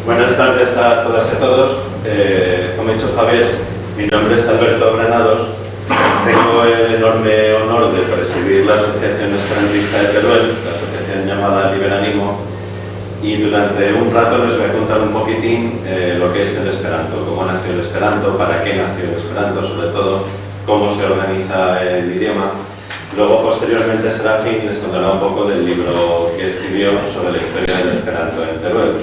Buenas tardes a todas y a todos. Como ha dicho Javier, mi nombre es Alberto Granados. Tengo el enorme honor de presidir la Asociación Esperantista de Teruel, la asociación llamada Liberanimo, y durante un rato les voy a contar un poquitín lo que es el Esperanto, cómo nació el Esperanto, para qué nació el Esperanto, sobre todo cómo se organiza el idioma. Luego, posteriormente, Serafín les contará un poco del libro que escribió sobre la historia del Esperanto en Teruel.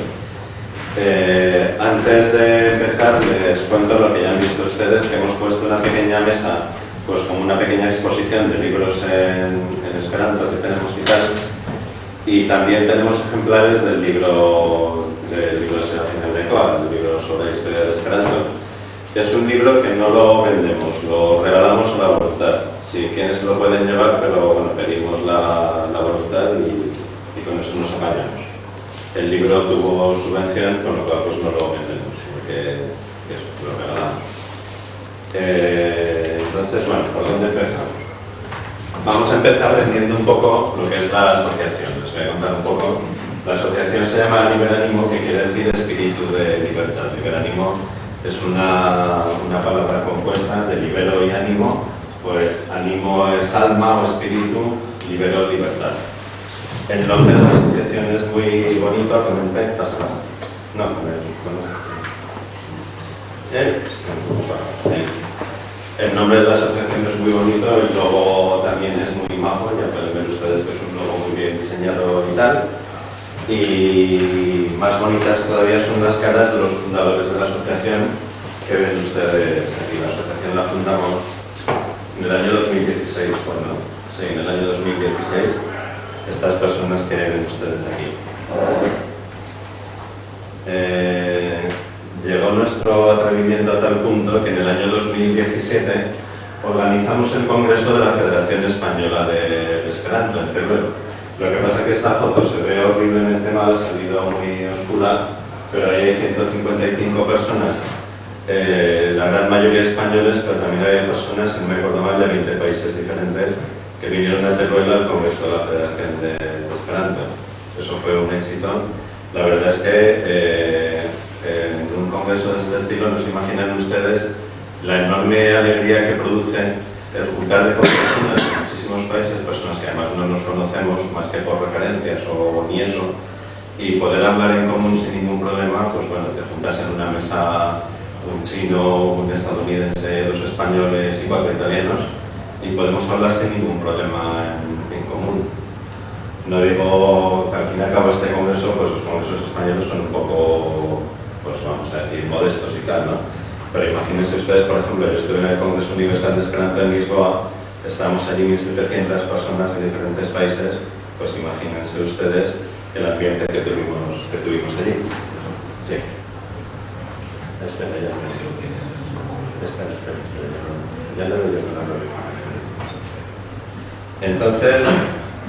Antes de empezar, les cuento lo que ya han visto ustedes, que hemos puesto una pequeña mesa, pues como una pequeña exposición de libros en Esperanto que tenemos y tal. Y también tenemos ejemplares del libro de Serafín Ebrecoa, el libro sobre la historia del Esperanto. Es un libro que no lo vendemos, lo regalamos a la voluntad. Si quieren se lo pueden llevar, pero bueno, pedimos la voluntad y con eso nos apañamos. El libro tuvo subvención, con lo cual pues no lo vendemos, porque eso, lo regalamos. Entonces, bueno, ¿por dónde empezamos? Vamos a empezar vendiendo un poco lo que es la asociación. Les voy a contar un poco. La asociación se llama Liberanimo, que quiere decir espíritu de libertad. Liberanimo es una palabra compuesta de libero y ánimo. Pues ánimo es alma o espíritu, libero libertad. El nombre de la asociación es muy bonito, con el P, pásala. No, con este. El nombre de la asociación es muy bonito, el logo también es muy majo, ya pueden ver ustedes que es un logo muy bien diseñado y tal. Y más bonitas todavía son las caras de los fundadores de la asociación, que ven ustedes aquí. La asociación la fundamos en el año 2016, bueno, sí, en el año 2016. Estas personas que ven ustedes aquí. Llegó nuestro atrevimiento a tal punto que en el año 2017 organizamos el Congreso de la Federación Española de Esperanto en Teruel. Lo que pasa es que esta foto se ve horriblemente mal, ha salido muy oscura, pero ahí hay 155 personas, la gran mayoría españoles, pero también hay personas, si no me acuerdo mal, de 20 países diferentes que vinieron a Teruel al Congreso de la Federación de Esperanto. Eso fue un éxito. La verdad es que en un congreso de este estilo no se imaginan ustedes la enorme alegría que produce el juntar de personas de muchísimos países, personas que además no nos conocemos más que por referencias o ni eso, y poder hablar en común sin ningún problema. Pues bueno, que juntarse en una mesa un chino, un estadounidense, dos españoles y 4 italianos, y podemos hablar sin ningún problema en común. No digo que al fin y al cabo este congreso, pues los congresos españoles son un poco, pues vamos a decir, modestos y tal, ¿no? Pero imagínense ustedes, por ejemplo, yo estuve en el Congreso Universal de Esperanto en Lisboa, estábamos allí 1.700 personas de diferentes países, pues imagínense ustedes el ambiente que tuvimos allí. Sí. Espera, ya me sigo. Espera. Ya le doy yo con la problema. Entonces,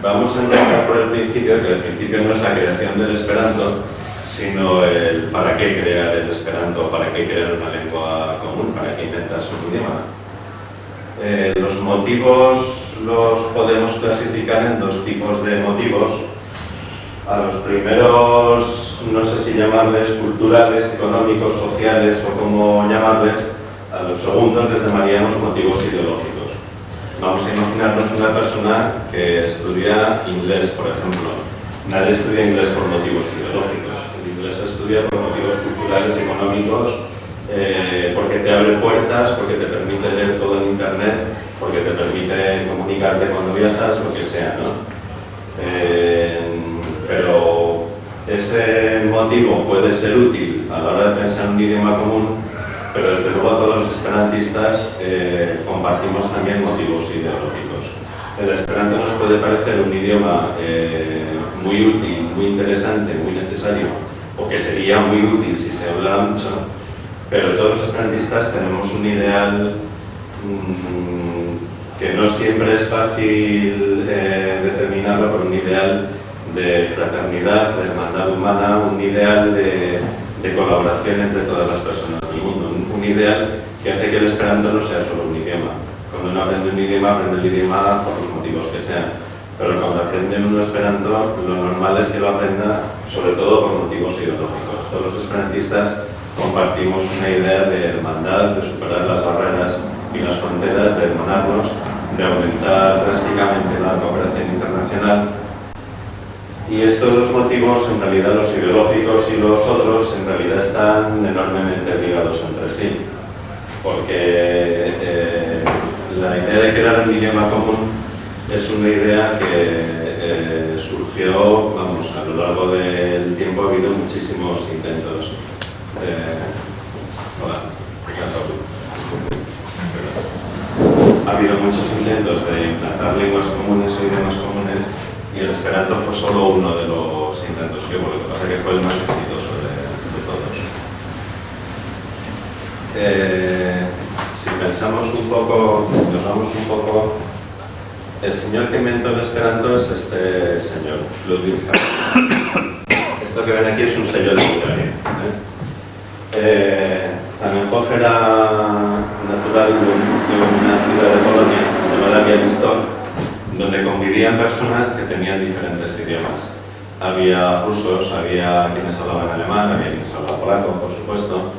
vamos a empezar por el principio, que el principio no es la creación del Esperanto, sino el para qué crear el Esperanto, para qué crear una lengua común, para qué inventarse un idioma. Los motivos los podemos clasificar en dos tipos de motivos. A los primeros, no sé si llamarles culturales, económicos, sociales o cómo llamarles. A los segundos les llamaríamos motivos ideológicos. Vamos a imaginarnos una persona que estudia inglés, por ejemplo. Nadie estudia inglés por motivos ideológicos. El inglés se estudia por motivos culturales, económicos, abre puertas, porque te permite leer todo en internet, porque te permite comunicarte cuando viajas, lo que sea, ¿no? Pero ese motivo puede ser útil a la hora de pensar en un idioma común, pero desde luego todos los esperantistas compartimos también motivos ideológicos. El esperanto nos puede parecer un idioma muy útil, muy interesante, muy necesario, o que sería muy útil si se hablara mucho, pero todos los esperantistas tenemos un ideal que no siempre es fácil determinarlo, por un ideal de fraternidad, de hermandad humana, un ideal de colaboración entre todas las personas del mundo, un ideal que hace que el esperanto no sea solo un idioma. Cuando uno aprende un idioma, aprende el idioma por los motivos que sean, pero cuando aprende un esperanto, lo normal es que lo aprenda sobre todo por motivos ideológicos. Todos los esperantistas compartimos una idea de hermandad, de superar las barreras y las fronteras, de hermanarnos, de aumentar drásticamente la cooperación internacional. Y estos dos motivos, en realidad los ideológicos y los otros, en realidad están enormemente ligados entre sí, porque la idea de crear un idioma común es una idea que surgió, vamos, a lo largo del tiempo ha habido muchísimos intentos. Ha habido muchos intentos de implantar lenguas comunes o idiomas comunes, y el esperanto fue solo uno de los intentos que hubo, lo que pasa es que fue el más exitoso de todos. Si pensamos un poco, nos vamos un poco, el señor que inventó el esperanto es este señor, Ludwig Zamenhof. Esto que ven aquí es un sello de Bulgaria. Zamenhof era natural de una ciudad de Polonia llamada Białystok, donde convivían personas que tenían diferentes idiomas. Había rusos, había quienes hablaban alemán, había quienes hablaban polaco, por supuesto.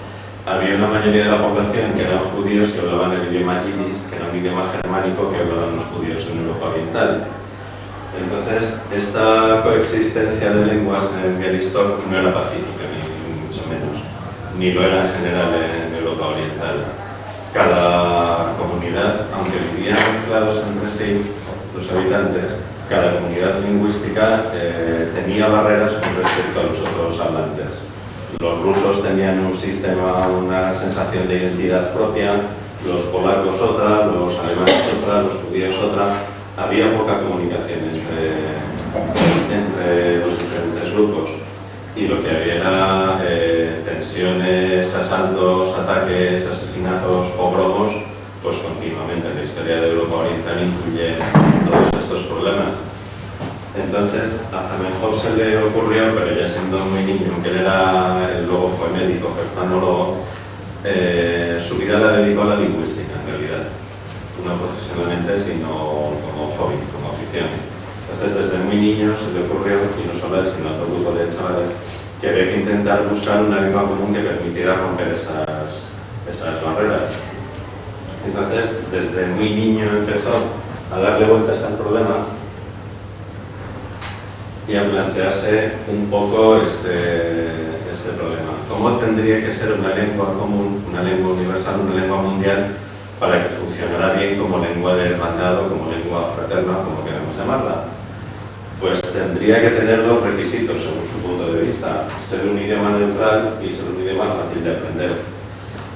Había una mayoría de la población que eran judíos que hablaban el idioma yiddish, que era un idioma germánico que hablaban los judíos en Europa Oriental. Entonces, esta coexistencia de lenguas en Białystok no era pacífica, ni mucho menos, ni lo era en general en Europa Oriental. Cada comunidad, aunque vivían mezclados entre sí, los habitantes, cada comunidad lingüística tenía barreras con respecto a los otros hablantes. Los rusos tenían un sistema, una sensación de identidad propia, los polacos otra, los alemanes otra, los judíos otra. Había poca comunicación entre los diferentes grupos, y lo que había era tensiones, asaltos, ataques, asesinatos, pogromos, pues continuamente. La historia de Europa Oriental incluye todos estos problemas. Entonces a Zamenhof se le ocurrió, pero ya siendo muy niño, aunque él luego fue médico, oftalmólogo, su vida la dedicó a la lingüística en realidad, no profesionalmente sino como hobby, como afición. Entonces desde muy niño se le ocurrió, y no solo él sino a otro grupo de chavales, que había que intentar buscar una lengua común que permitiera romper esas barreras. Entonces desde muy niño empezó a darle vueltas al problema y a plantearse un poco este problema. ¿Cómo tendría que ser una lengua común, una lengua universal, una lengua mundial, para que funcionara bien como lengua de hermandad o como lengua fraterna, como queremos llamarla? Pues tendría que tener dos requisitos, según su punto de vista: ser un idioma neutral y ser un idioma fácil de aprender.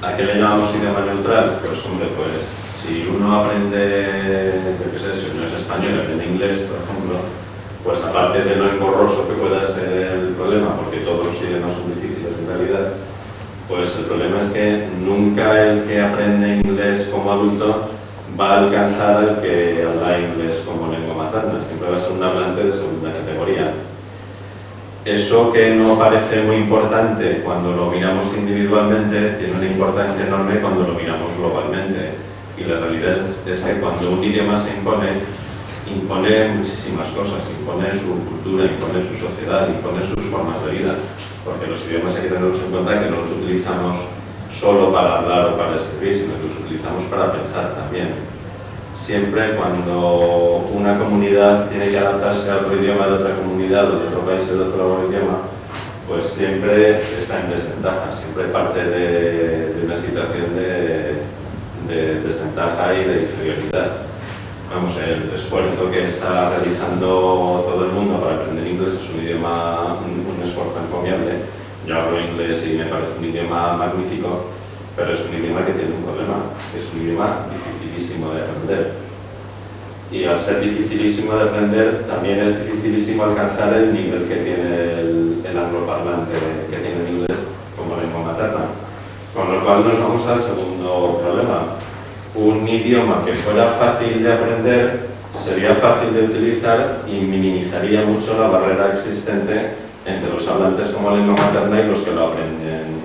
¿A qué le llamamos idioma neutral? Pues hombre, pues si uno aprende, yo qué sé, si uno es español y aprende inglés, por ejemplo, pues aparte de lo engorroso que pueda ser el problema, porque todos los idiomas son difíciles en realidad, pues el problema es que nunca el que aprende inglés como adulto va a alcanzar al que habla inglés como lengua materna, siempre va a ser un hablante de segunda categoría. Eso que no parece muy importante cuando lo miramos individualmente, tiene una importancia enorme cuando lo miramos globalmente. Y la realidad es que cuando un idioma se impone muchísimas cosas, impone su cultura, impone su sociedad, impone sus formas de vida, porque los idiomas hay que tenerlos en cuenta que no los utilizamos solo para hablar o para escribir, sino que los utilizamos para pensar también. Siempre cuando una comunidad tiene que adaptarse a otro idioma de otra comunidad o de otro país o de otro idioma, pues siempre está en desventaja, siempre parte de una situación de de desventaja y de inferioridad. Vamos, el esfuerzo que está realizando todo el mundo para aprender inglés es un idioma, un esfuerzo encomiable. Yo hablo inglés y me parece un idioma magnífico, pero es un idioma que tiene un problema, es un idioma dificilísimo de aprender. Y al ser dificilísimo de aprender, también es dificilísimo alcanzar el nivel que tiene el angloparlante que tiene el inglés como lengua materna. Con lo cual nos vamos al segundo problema. Un idioma que fuera fácil de aprender sería fácil de utilizar y minimizaría mucho la barrera existente entre los hablantes como lengua materna y los que lo aprenden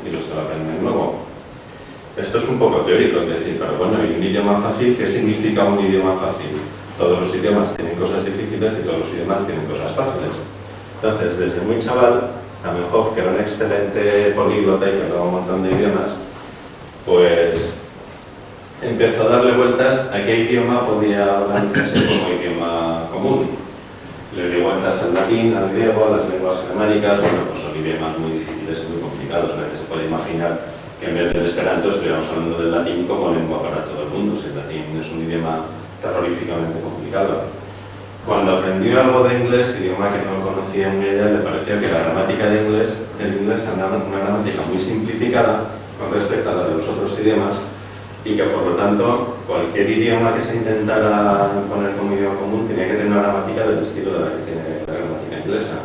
luego. Esto es un poco teórico, es decir, pero bueno, ¿y un idioma fácil? ¿Qué significa un idioma fácil? Todos los idiomas tienen cosas difíciles y todos los idiomas tienen cosas fáciles. Entonces, desde muy chaval, Zamenhof, que era un excelente políglota y que hablaba un montón de idiomas, pues empezó a darle vueltas a qué idioma podía organizarse como idioma común. Le dio vueltas al latín, al griego, a las lenguas germánicas. Bueno, pues son idiomas muy difíciles y muy complicados. Se puede imaginar que en vez del esperanto estuviéramos hablando del latín como lengua para todo el mundo. Si el latín es un idioma terroríficamente complicado. Cuando aprendió algo de inglés, idioma que no conocía muy bien, le pareció que la gramática del inglés era una gramática muy simplificada con respecto a la de los otros idiomas y que por lo tanto cualquier idioma que se intentara poner como idioma común tenía que tener una gramática del estilo de la que tiene la gramática inglesa.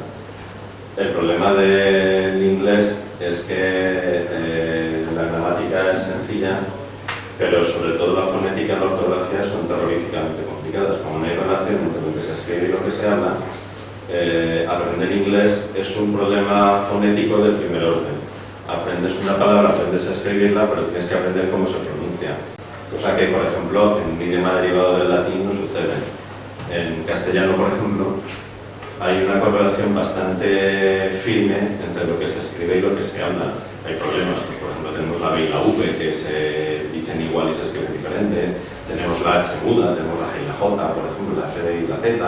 El problema del inglés es que la gramática es sencilla, pero sobre todo la fonética y la ortografía son terroríficamente complicadas. Como no hay relación entre lo que se escribe y lo que se habla, aprender inglés es un problema fonético del primer orden. Aprendes una palabra, aprendes a escribirla, pero tienes que aprender cómo se pronuncia. Cosa que, por ejemplo, en un idioma derivado del latín no sucede. En castellano, por ejemplo, hay una correlación bastante firme entre lo que se escribe y lo que se habla. Hay problemas, pues por ejemplo tenemos la B y la V que se dicen igual y se escriben diferente, tenemos la H muda, tenemos la G y la J, por ejemplo, la C y la Z,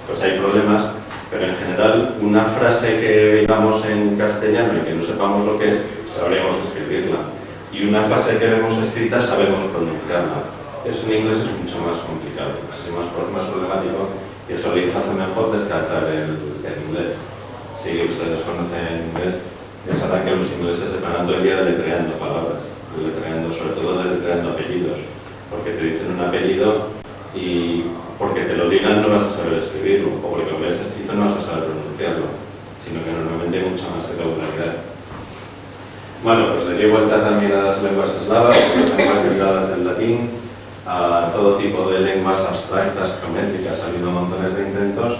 pues hay problemas, pero en general una frase que digamos en castellano y que no sepamos lo que es, sabremos escribirla. Y una frase que vemos escrita sabemos pronunciarla. Eso en inglés es mucho más complicado, es más problemático y eso le hizo mejor descartar el inglés. Si ustedes conocen inglés, ya sabrán que los ingleses se pasan todo el día deletreando palabras, sobre todo deletreando apellidos, porque te dicen un apellido y porque te lo digan no vas a saber escribirlo, o porque lo ves escrito no vas a saber pronunciarlo, sino que normalmente hay mucha más regularidad. Bueno, pues le dio vuelta también a las lenguas eslavas, a las lenguas derivadas del latín, a todo tipo de lenguas abstractas, geométricas, ha habido montones de intentos.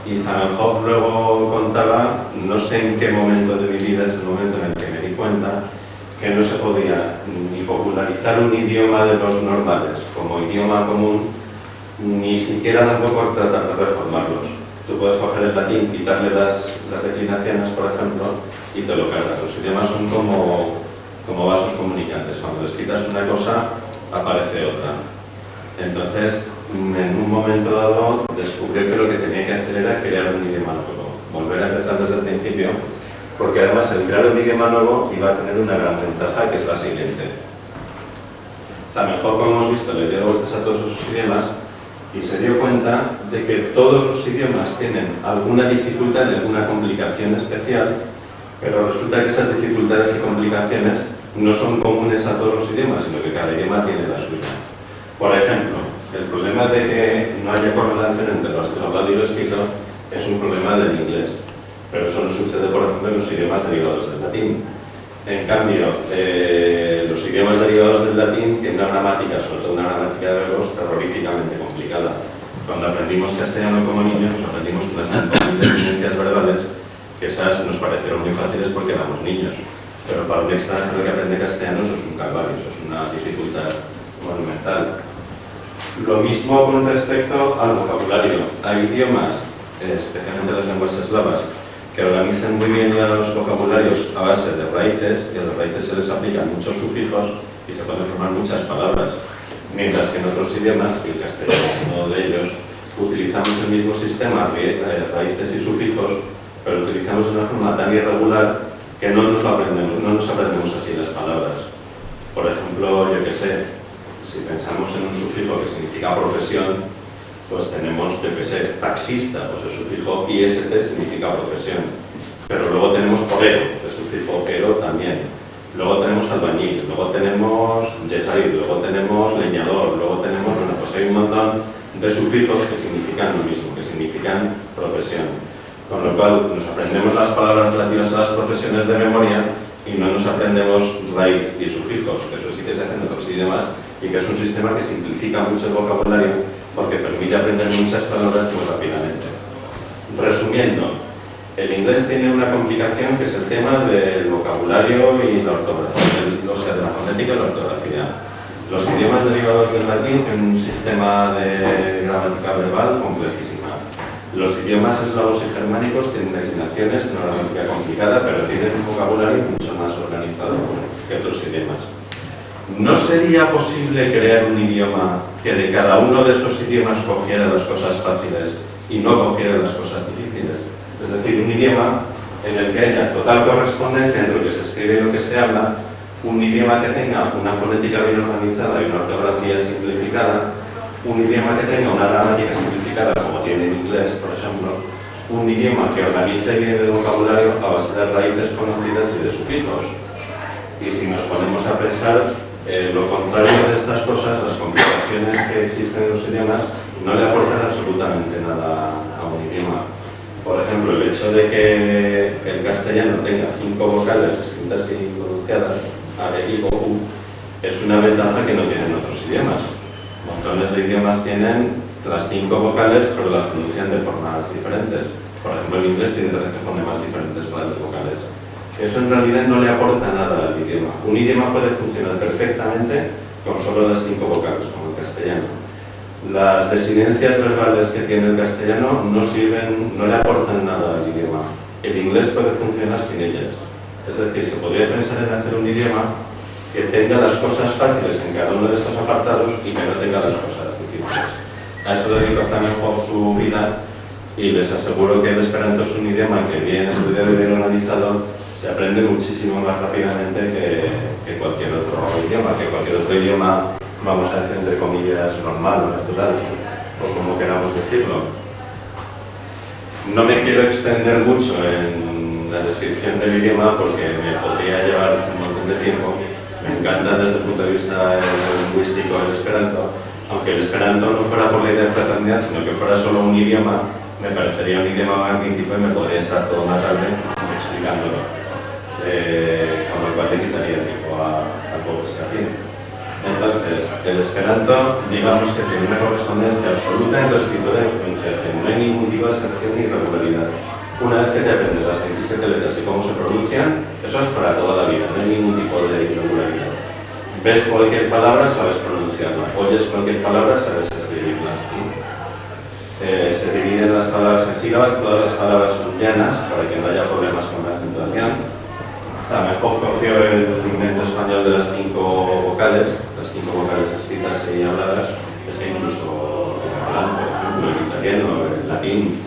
Y Zamenhof luego contaba, no sé en qué momento de mi vida es el momento en el que me di cuenta que no se podía ni popularizar un idioma de los normales como idioma común, ni siquiera tampoco tratar de reformarlos. Tú puedes coger el latín, quitarle las declinaciones, por ejemplo, y te lo cargas. Los idiomas son como vasos comunicantes. Cuando les quitas una cosa, aparece otra. Entonces, en un momento dado, descubrió que lo que tenía que hacer era crear un idioma nuevo, volver a empezar desde el principio, porque además el crear un idioma nuevo iba a tener una gran ventaja, que es la siguiente. Zamenhof, como hemos visto, le dio vueltas a todos esos idiomas y se dio cuenta de que todos los idiomas tienen alguna dificultad y alguna complicación especial, pero resulta que esas dificultades y complicaciones no son comunes a todos los idiomas, sino que cada idioma tiene la suya. Por ejemplo, el problema de que no haya correlación entre lo hablado y lo escrito es un problema del inglés, pero eso no sucede, por ejemplo, en los idiomas derivados del latín. En cambio, los idiomas derivados del latín tienen una gramática, sobre todo una gramática de verbos, terroríficamente complicada. Cuando aprendimos castellano como niños, nos aprendimos unas deficiencias verbales que esas nos parecieron muy fáciles porque éramos niños, pero para un extranjero que aprende castellano eso es un calvario, eso es una dificultad monumental. Lo mismo con respecto al vocabulario. Hay idiomas, especialmente las lenguas eslavas, que organizan muy bien los vocabularios a base de raíces, y a las raíces se les aplican muchos sufijos y se pueden formar muchas palabras, mientras que en otros idiomas, y el castellano es uno de ellos, utilizamos el mismo sistema de raíces y sufijos, pero utilizamos de una forma tan irregular que no nos aprendemos así las palabras. Por ejemplo, yo qué sé, si pensamos en un sufijo que significa profesión, pues tenemos, yo que sé, taxista, pues el sufijo IST significa profesión. Pero luego tenemos porero, el sufijo ero también. Luego tenemos albañil, luego tenemos yesair, luego tenemos leñador, luego tenemos, bueno, pues hay un montón de sufijos que significan lo mismo, que significan profesión. Con lo cual nos aprendemos las palabras relativas a las profesiones de memoria y no nos aprendemos raíz y sufijos, que eso sí que se hace en otros idiomas y que es un sistema que simplifica mucho el vocabulario porque permite aprender muchas palabras muy rápidamente. Resumiendo, el inglés tiene una complicación que es el tema del vocabulario y la ortografía, o sea, de la fonética y la ortografía. Los idiomas derivados del latín tienen un sistema de gramática verbal complejísima. Los idiomas eslavos y germánicos tienen declinaciones, tienen una gramática complicada, pero tienen un vocabulario mucho más organizado que otros idiomas. ¿No sería posible crear un idioma que de cada uno de esos idiomas cogiera las cosas fáciles y no cogiera las cosas difíciles? Es decir, un idioma en el que haya total correspondencia entre lo que se escribe y lo que se habla, un idioma que tenga una fonética bien organizada y una ortografía simplificada, un idioma que tenga una gramática simplificada como tiene en inglés, por ejemplo, un idioma que organice bien el vocabulario a base de raíces conocidas y de sufijos. Y si nos ponemos a pensar, lo contrario de estas cosas, las complicaciones que existen en los idiomas, no le aportan absolutamente nada a un idioma. Por ejemplo, el hecho de que el castellano tenga 5 vocales escritas y pronunciadas, A, E, I, O, U, es una ventaja que no tienen otros idiomas. Montones de idiomas tienen las 5 vocales, pero las pronuncian de formas diferentes. Por ejemplo, el inglés tiene 13 fonemas diferentes para las vocales. Eso en realidad no le aporta nada al idioma. Un idioma puede funcionar perfectamente con solo las 5 vocales, como el castellano. Las desinencias verbales que tiene el castellano no sirven, no le aportan nada al idioma. El inglés puede funcionar sin ellas. Es decir, se podría pensar en hacer un idioma que tenga las cosas fáciles en cada uno de estos apartados y que no tenga las cosas difíciles. A eso dedico Zamenhof su vida y les aseguro que el esperanto es un idioma que bien estudiado y bien organizado se aprende muchísimo más rápidamente que cualquier otro idioma, vamos a decir entre comillas, normal o natural, o como queramos decirlo. No me quiero extender mucho en la descripción del idioma porque me podría llevar un montón de tiempo. Me encanta desde el punto de vista lingüístico el esperanto, aunque el esperanto no fuera por la idea de fraternidad, sino que fuera solo un idioma, me parecería un idioma magnífico y me podría estar toda una tarde explicándolo. Con lo cual le quitaría tiempo al poco que se tiene. Entonces, el esperanto, digamos que tiene una correspondencia absoluta en la escritura y pronunciación. No hay ningún tipo de excepción ni irregularidad. Una vez que te aprendes las 27 letras y cómo se pronuncian, eso es para toda la vida, no hay ningún tipo de irregularidad. Ves cualquier palabra, sabes pronunciarla. Oyes cualquier palabra, sabes escribirla. Se dividen las palabras en sílabas, todas las palabras son llanas para que no haya problemas con la acentuación. Zamenhof cogió el invento español de las 5 vocales escritas y habladas, es que incluso el catalán, por ejemplo, el italiano, el latín,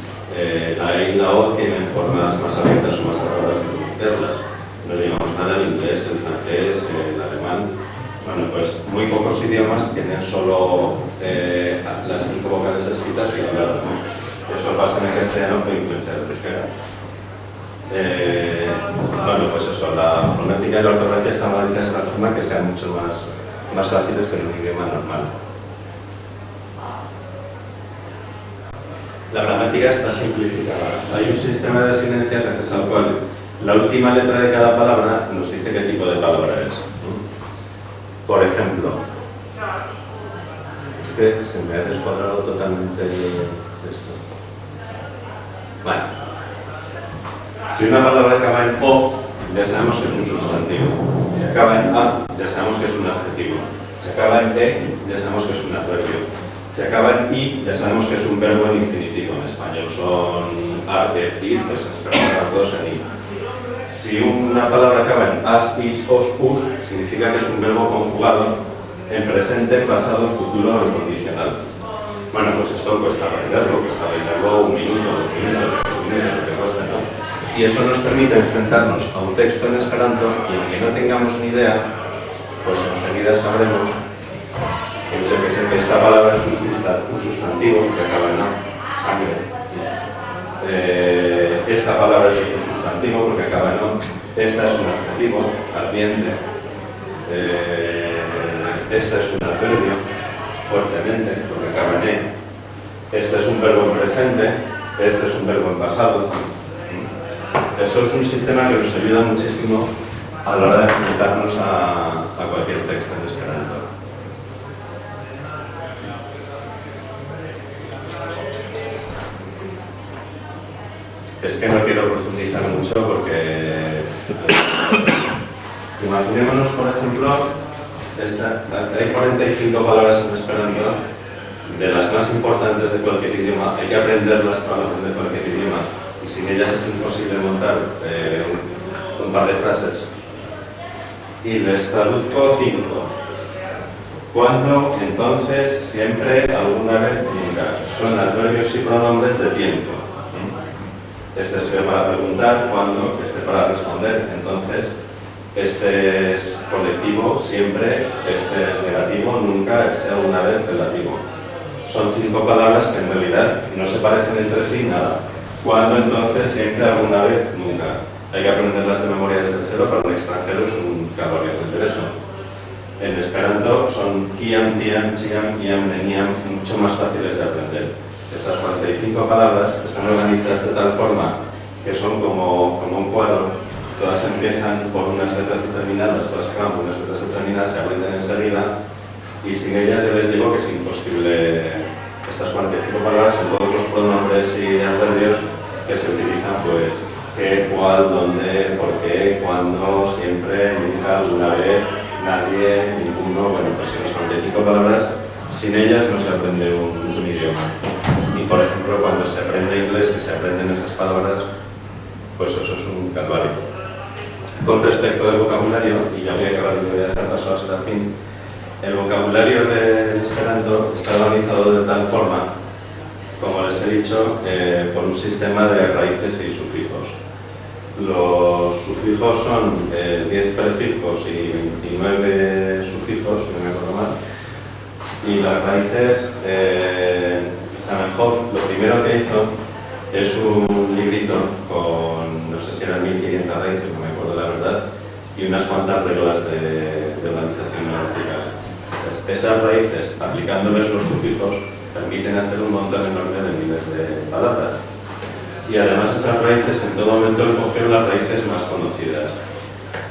la E y la O tienen formas más abiertas o más cerradas de pronunciarlas. No digamos nada el inglés, el francés, el alemán. Bueno, pues muy pocos idiomas tienen solo las 5 vocales escritas y habladas, ¿no? Eso pasa en el castellano por influencia del euskera. Bueno, pues eso, la fonética y la ortografía están organizadas de esta forma que sean mucho más fáciles que en un idioma normal. La gramática está simplificada. Hay un sistema de desinencias gracias al cual la última letra de cada palabra nos dice qué tipo de palabra es. Por ejemplo, es que se me ha descuadrado totalmente esto. Bueno. Si una palabra acaba en O, ya sabemos que es un sustantivo. Si acaba en A, ya sabemos que es un adjetivo. Si acaba en E, ya sabemos que es un adverbio. Si acaba en I, ya sabemos que es un verbo en infinitivo. En español son ar, ir, pues esperamos todos en I. Si una palabra acaba en as, is, os, us, significa que es un verbo conjugado en presente, pasado, futuro o en condicional. Bueno, pues esto cuesta aprenderlo, un minuto, 2 minutos, 3 minutos, lo que cuesta, ¿no? Y eso nos permite enfrentarnos a un texto en esperanto y aunque no tengamos ni idea, pues enseguida sabremos Pues yo que sé que esta palabra es un sustantivo que acaba en A, sangre. Esta palabra es un sustantivo porque acaba en O. Esta es un adjetivo, ardiente. Esta es un adverbio, fuertemente, porque acaba en E. Este es un verbo en presente. Este es un verbo en pasado. Eso es un sistema que nos ayuda muchísimo a la hora de enfrentarnos a cualquier texto en esperanto. Es que no quiero profundizar mucho porque imaginémonos, por ejemplo, hay 45 palabras en esperanto, de las más importantes de cualquier idioma. Hay que aprenderlas para aprender cualquier idioma y sin ellas es imposible montar un par de frases. Y les traduzco 5. ¿Cuándo? Entonces, siempre, alguna vez, nunca. Son adverbios y pronombres de tiempo. Este sirve para preguntar, cuándo, este para responder. Entonces, este es colectivo, siempre, este es negativo, nunca, este alguna vez, relativo. Son 5 palabras que en realidad no se parecen entre sí nada. ¿Cuándo? Entonces, siempre, alguna vez, nunca. Hay que aprenderlas de memoria desde cero. Para un extranjero es un calvario aprender eso. En esperanto son kiam, tiam, chiam, iam, neniam, mucho más fáciles de aprender. Estas 45 palabras están organizadas de tal forma que son como un cuadro. Todas empiezan por unas letras determinadas, todas acaban por unas letras determinadas, se aprenden enseguida y sin ellas ya les digo que es imposible. Estas 45 palabras en todos los pronombres y adverbios que se utilizan, pues qué, cuál, dónde, por qué, cuándo, siempre, nunca, alguna vez, nadie, ninguno. Bueno, pues en las 45 palabras, sin ellas no se aprende un idioma. Y por ejemplo, cuando se aprende inglés y se aprenden esas palabras, pues eso es un calvario. Con respecto al vocabulario, y ya voy a acabar y voy a hacer paso hasta el fin, el vocabulario del esperanto está organizado de tal forma, como les he dicho, por un sistema de raíces y sufijos. Los sufijos son 10 prefijos y 29 sufijos, si no me acuerdo mal. Y las raíces, Zamenhof lo primero que hizo es un librito con, no sé si eran 1500 raíces, no me acuerdo la verdad, y unas cuantas reglas de organización gramatical. Esas raíces, aplicándoles los sufijos, permiten hacer un montón enorme de miles de palabras. Y además esas raíces en todo momento cogieron las raíces más conocidas.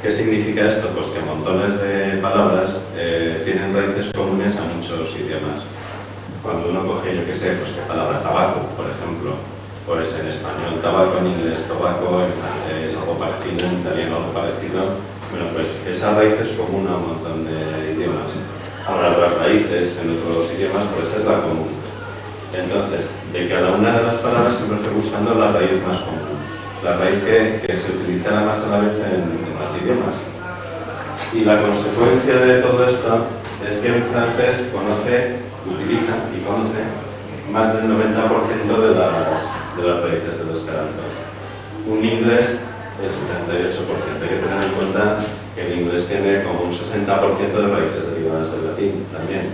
¿Qué significa esto? Pues que montones de palabras tienen raíces comunes a muchos idiomas. Cuando uno coge, yo qué sé, pues que palabra tabaco, por ejemplo, pues en español tabaco, en inglés tabaco, en francés algo parecido, en italiano algo parecido. Bueno, pues esa raíz es común a un montón de idiomas. Ahora las raíces en otros idiomas, pues es la común. Entonces, de cada una de las palabras siempre estoy buscando la raíz más común, la raíz que se utilizará más a la vez en más idiomas. Y la consecuencia de todo esto es que en francés utiliza y conoce más del 90% de las raíces del esperanto. Un inglés, el 78%. Hay que tener en cuenta que el inglés tiene como un 60% de raíces derivadas del latín también.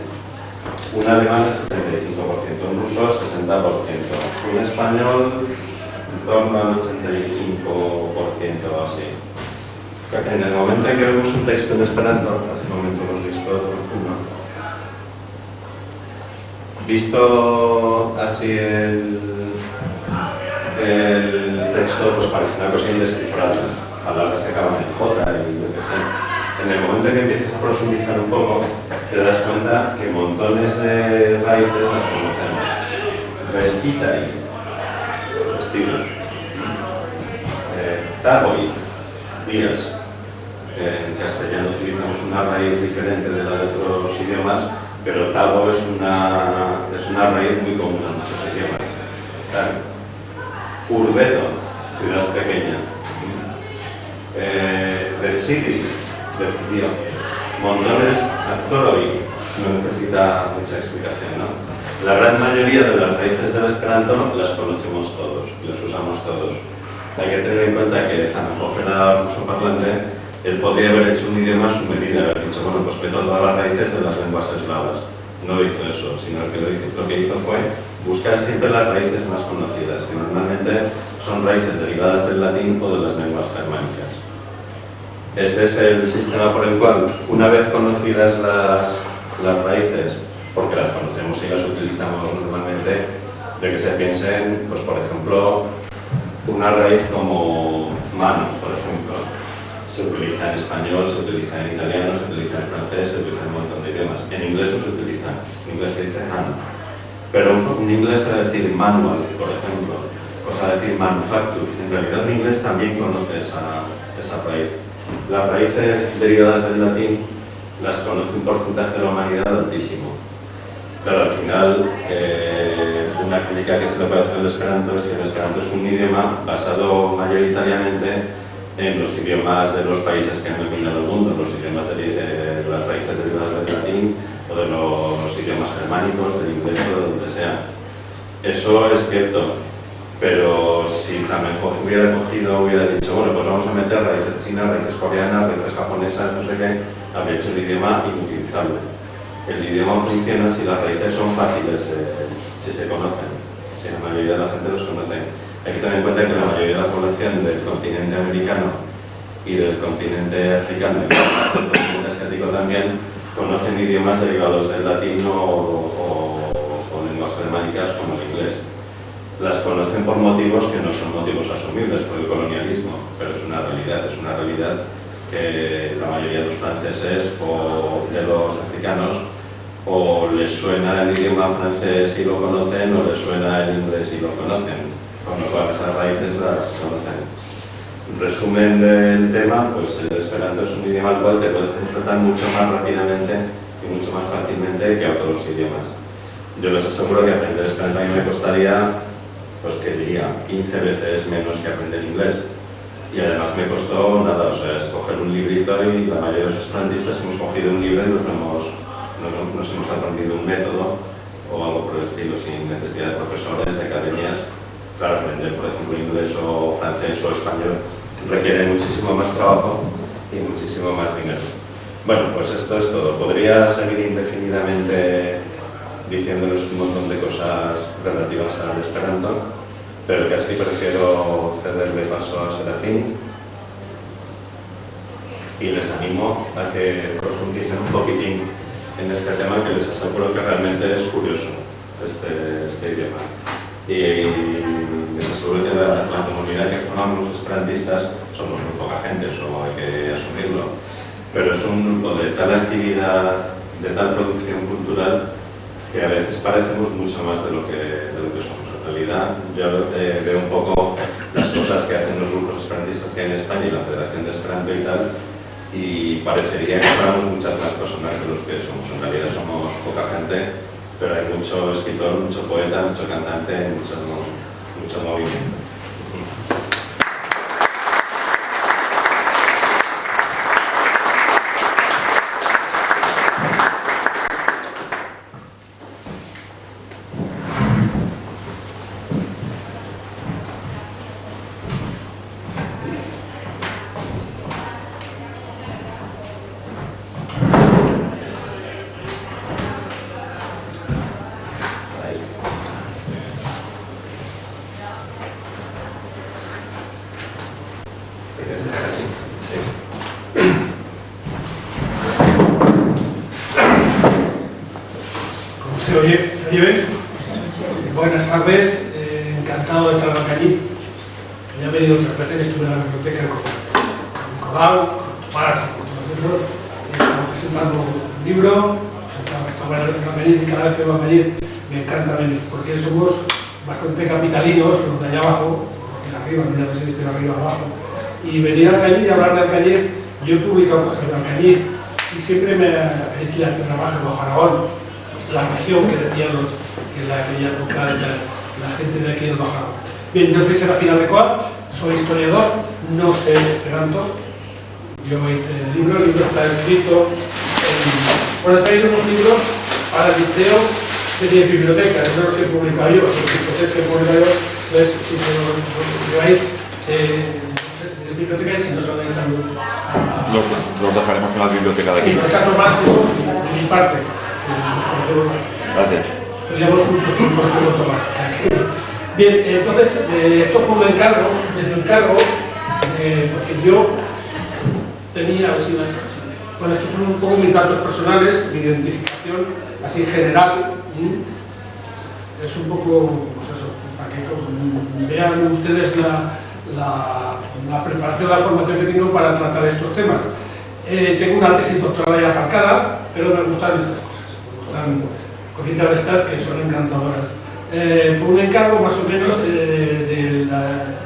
Un alemán el 75%, un ruso el 60%, un español en torno al 85% o así. En el momento en que vemos un texto en esperanto, hace un momento hemos visto uno, visto así el texto, pues parece una cosa indescifrable, palabras que acaban en J y yo qué sé. En el momento en que empiezas a profundizar un poco, te das cuenta que montones de raíces las conocemos. Vestitai, vestidos. Taboi, días. En castellano utilizamos una raíz diferente de la de otros idiomas, pero tabo es una raíz muy común en muchos idiomas. Urbeto, ciudad pequeña. Versidis, decidió. Montones, actoroi, no necesita mucha explicación, ¿no? La gran mayoría de las raíces del esperanto las conocemos todos y las usamos todos. Hay que tener en cuenta que Zamenhof era ruso parlante. Él podría haber hecho un idioma a su medida, haber dicho, bueno, pues meto todas las raíces de las lenguas eslavas. no hizo eso, sino que lo que hizo fue buscar siempre las raíces más conocidas, que normalmente son raíces derivadas del latín o de las lenguas germánicas. Ese es el sistema por el cual, una vez conocidas las raíces, porque las conocemos y las utilizamos normalmente, de que se piensen, pues por ejemplo, una raíz como mano, por ejemplo, se utiliza en español, se utiliza en italiano, se utiliza en francés, se utiliza en un montón de idiomas. En inglés no se utiliza, en inglés se dice hand. Pero en inglés se va a decir manual, por ejemplo, o se va a decir manufacture. En realidad en inglés también conoce esa raíz. Las raíces derivadas del latín las conoce un porcentaje de la humanidad altísimo. Claro, al final, una crítica que se le puede hacer al Esperanto es que el Esperanto es un idioma basado mayoritariamente en los idiomas de los países que han dominado el mundo, los idiomas de las raíces derivadas del latín o de los idiomas germánicos, del inglés o de donde sea. Eso es cierto, pero si también hubiera dicho, bueno, pues vamos a meter raíces chinas, raíces coreanas, raíces japonesas, no sé qué, habría hecho el idioma inutilizable. El idioma funciona si las raíces son fáciles, si se conocen, si la mayoría de la gente los conoce. Hay que tener en cuenta que la mayoría de la población del continente americano y del continente africano y del continente asiático también conocen idiomas derivados del latín o lenguas germánicas como el inglés. Las conocen por motivos que no son motivos asumibles por el colonialismo, pero es una realidad que la mayoría de los franceses o de los africanos o les suena el idioma francés y lo conocen o les suena el inglés y lo conocen, con lo cual esas raíces las conocen. Resumen del tema, pues el Esperanto es un idioma al cual te puedes interpretar mucho más rápidamente y mucho más fácilmente que otros idiomas. Yo les aseguro que aprender Esperanto a mí me costaría, pues que diría, 15 veces menos que aprender inglés. Y además me costó nada, o sea, escoger un librito y la mayoría de los esperantistas hemos cogido un libro y nos hemos aprendido un método o algo por el estilo, sin necesidad de profesores, de academias. Claro, aprender, por ejemplo, inglés o francés o español requiere muchísimo más trabajo y muchísimo más dinero. Bueno, pues esto es todo. Podría seguir indefinidamente diciéndoles un montón de cosas relativas al Esperanto, pero casi prefiero cederle paso a Serafín y les animo a que profundicen un poquitín en este tema, que les aseguro que realmente es curioso este idioma. Y les aseguro que la comunidad que formamos los esperantistas somos muy poca gente, eso hay que asumirlo, pero es un grupo de tal actividad, de tal producción cultural, que a veces parecemos mucho más de lo que somos. En realidad, yo veo un poco las cosas que hacen los grupos esperantistas que hay en España y la Federación de Esperanto y tal, y parecería que fuéramos muchas más personas de los que somos. En realidad somos poca gente, pero hay mucho escritor, mucho poeta, mucho cantante, mucho movimiento. ¿Se oye bien? Buenas tardes, encantado de estar en Alcañiz. Ya he venido otras veces, estuve en la biblioteca con Nicolau, con Tomás y con todos esos, estamos presentando un libro, estamos varias veces en Alcañiz y cada vez que vengo a Alcañiz me encanta venir, porque somos bastante capitalinos, los de allá abajo, los de arriba, ya no sé si estoy arriba o abajo, y venir a Alcañiz y hablar de Alcañiz. Yo he publicado cosas de Alcañiz y siempre me he dicho que trabajo en Bajo Aragón, la región que decían en aquella época la gente de aquí del Bajo Aragón. Bien, yo soy Serafín Aldecoa, soy historiador, no sé Esperanto. Yo hice el libro está escrito bueno, he traído unos libros para el liceo que tiene biblioteca, no los que he publicado yo, los que he publicado yo, entonces si se los lleváis, no sé si en biblioteca y si no se lo dais los dejaremos en la biblioteca de aquí. Sí, exacto, más eso de mi parte. nos conocemos bastante. Gracias. Estudiamos juntos un profesor Tomás. O sea que... Bien, entonces, esto fue un encargo, porque yo tenía, a ver si me... Bueno, estos son un poco mis datos personales, mi identificación, así en general. Es un poco, pues eso, para que vean ustedes la preparación, la formación que tengo para tratar estos temas. Tengo una tesis doctoral ya aparcada, pero me gustan estas cosas, me gustan cositas de estas que son encantadoras. Fue un encargo más o menos de la